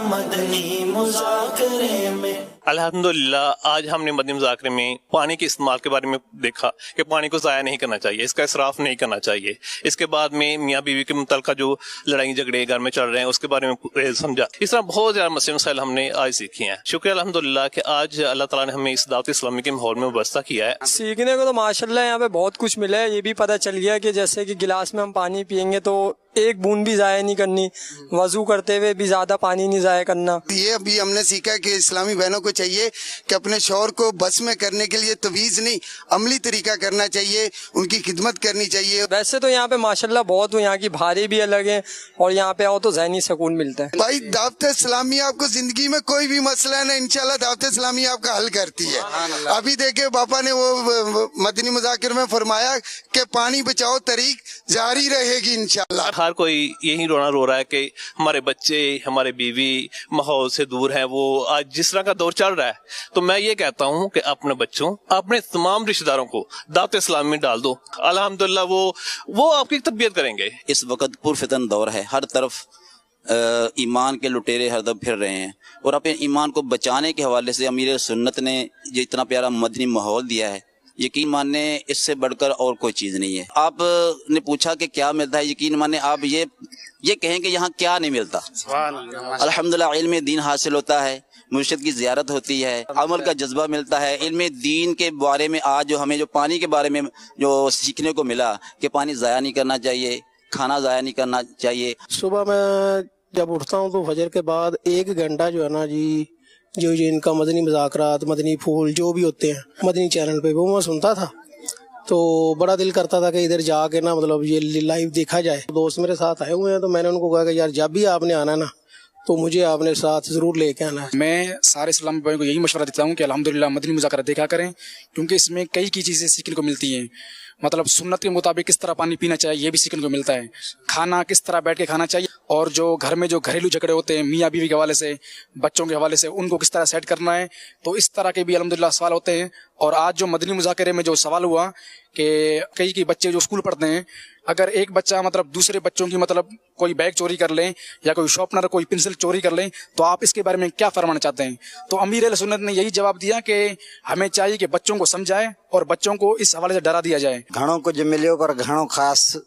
مدنی مذاکرے میں۔ الحمدللہ آج ہم نے مدنی مذاکرے میں پانی کے استعمال کے بارے میں دیکھا کہ پانی کو ضائع نہیں کرنا چاہیے، اس کا اسراف نہیں کرنا چاہیے۔ اس کے بعد میں میاں بیوی کے متعلقہ جو لڑائی جھگڑے گھر میں چل رہے ہیں اس کے بارے میں سمجھا۔ اس طرح بہت زیادہ مسئلے مسائل ہم نے آج سیکھے ہیں۔ شکر الحمدللہ کہ آج اللہ تعالیٰ نے ہمیں اس دعوت اسلامی کے ماحول میں وابستہ کیا ہے۔ سیکھنے کو تو ماشاءاللہ یہاں پہ بہت کچھ ملا ہے۔ یہ بھی پتہ چل گیا کہ جیسے کہ گلاس میں ہم پانی پیئیں گے تو ایک بوند بھی ضائع نہیں کرنی، وضو کرتے ہوئے بھی زیادہ پانی نہیں ضائع کرنا۔ یہ ابھی ہم نے سیکھا کہ اسلامی بہنوں کو چاہیے کہ اپنے شوہر کو بس میں کرنے کے لیے تویز نہیں، عملی طریقہ کرنا چاہیے، ان کی خدمت کرنی چاہیے۔ ویسے تو یہاں پہ ماشاءاللہ بہت یہاں کی بھاری بھی الگ ہیں، اور یہاں پہ آؤ تو ذہنی سکون ملتا ہے۔ بھائی دعوت اسلامی آپ کو زندگی میں کوئی بھی مسئلہ ہے نا، انشاءاللہ دعوت اسلامی آپ کا حل کرتی ہے۔ ابھی دیکھیں باپا نے وہ مدنی مذاکر میں فرمایا کہ پانی بچاؤ طریق جاری رہے گی انشاءاللہ۔ ہر کوئی یہی رونا رو رہا ہے کہ ہمارے بچے، ہمارے بیوی ماحول سے دور ہیں۔ وہ آج جس طرح کا دور چل رہا ہے تو میں یہ کہتا ہوں کہ اپنے بچوں، اپنے تمام رشتہ داروں کو دعوت اسلامی میں ڈال دو۔ الحمدللہ وہ آپ کی تربیت کریں گے۔ اس وقت پرفتن دور ہے، ہر طرف ایمان کے لٹیرے ہر دم پھر رہے ہیں، اور اپنے ایمان کو بچانے کے حوالے سے امیر سنت نے جو اتنا پیارا مدنی ماحول دیا ہے، یقین ماننے اس سے بڑھ کر اور کوئی چیز نہیں ہے۔ آپ نے پوچھا کہ کیا ملتا ہے، یقین ماننے آپ یہ کہیں کہ یہاں کیا نہیں ملتا۔ الحمدللہ علم دین حاصل ہوتا ہے، مرشد کی زیارت ہوتی ہے، عمل کا جذبہ ملتا ہے۔ علم دین کے بارے میں آج جو ہمیں جو پانی کے بارے میں جو سیکھنے کو ملا کہ پانی ضائع نہیں کرنا چاہیے، کھانا ضائع نہیں کرنا چاہیے۔ صبح میں جب اٹھتا ہوں تو فجر کے بعد 1 گھنٹہ جو ہے نا جی، جو ان کا مدنی مذاکرات، مدنی پھول جو بھی ہوتے ہیں مدنی چینل پہ، وہ میں سنتا تھا تو بڑا دل کرتا تھا کہ ادھر جا کے نا مطلب یہ لائیو دیکھا جائے۔ دوست میرے ساتھ آئے ہوئے ہیں تو میں نے ان کو کہا کہ یار جب بھی آپ نے آنا نا تو مجھے آپ نے ساتھ ضرور لے کے آنا ہے۔ میں سارے اسلامی بھائیوں کو یہی مشورہ دیتا ہوں کہ الحمدللہ مدنی مذاکرہ دیکھا کریں، کیونکہ اس میں کئی چیزیں سیکھنے کو ملتی ہیں۔ مطلب سنت کے مطابق کس طرح پانی پینا چاہیے یہ بھی سیکھنے کو ملتا ہے، کھانا کس طرح بیٹھ کے کھانا چاہیے، اور جو گھر میں جو گھریلو جھگڑے ہوتے ہیں میاں بیوی کے حوالے سے، بچوں کے حوالے سے، ان کو کس طرح سیٹ کرنا ہے، تو اس طرح کے بھی الحمدللہ سوال ہوتے ہیں۔ اور آج جو مدنی مذاکرے میں جو سوال ہوا کہ کئی بچے جو اسکول پڑھتے ہیں، اگر ایک بچہ مطلب دوسرے بچوں کی مطلب کوئی بیگ چوری کر لیں یا کوئی شارپنر کوئی پنسل چوری کر لیں تو آپ اس کے بارے میں کیا فرمانا چاہتے ہیں؟ تو امیر اہل سنت نے یہی جواب دیا کہ ہمیں چاہیے کہ بچوں کو سمجھائے اور بچوں کو اس حوالے سے ڈرا دیا جائے۔ گھنو کچھ ملیو پر گھنو خاص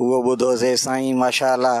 وہ بدھوسے سائیں ماشاءاللہ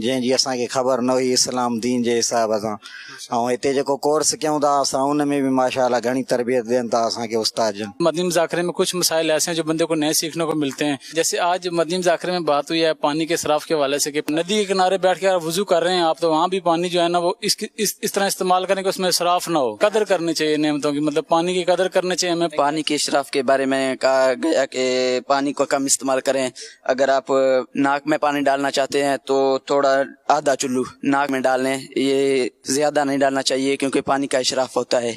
جن جی اساں کے خبر نہ ہوئی اسلام دین جے حساب سان۔ اور ہتے جو کورس کیوں تھا اساں ان میں بھی ماشاءاللہ گھنی تربیت دین تھا اساں کے استاد جن۔ مدنی مذاکرے میں کچھ مسائل ایسے ہیں جو بندے کو نئے سیکھنے کو ملتے ہیں، جیسے آج مدنی مذاکرے میں بات ہوئی ہے پانی کے اسراف کے حوالے سے کہ ندی کے کنارے بیٹھ کے وضو کر رہے ہیں آپ، تو وہاں بھی پانی جو ہے نا وہ اس طرح استعمال کریں کہ اس میں اسراف نہ ہو۔ قدر کرنی چاہیے نعمتوں کی، مطلب پانی کی قدر کرنی چاہیے ہمیں۔ پانی کے اسراف کے بارے میں کہا گیا کہ پانی کو کم استعمال کریں۔ اگر آپ ناک میں پانی ڈالنا چاہتے ہیں تو تھوڑا آدھا چلو ناک میں ڈال لیں، یہ زیادہ نہیں ڈالنا چاہیے کیونکہ پانی کا اسراف ہوتا ہے۔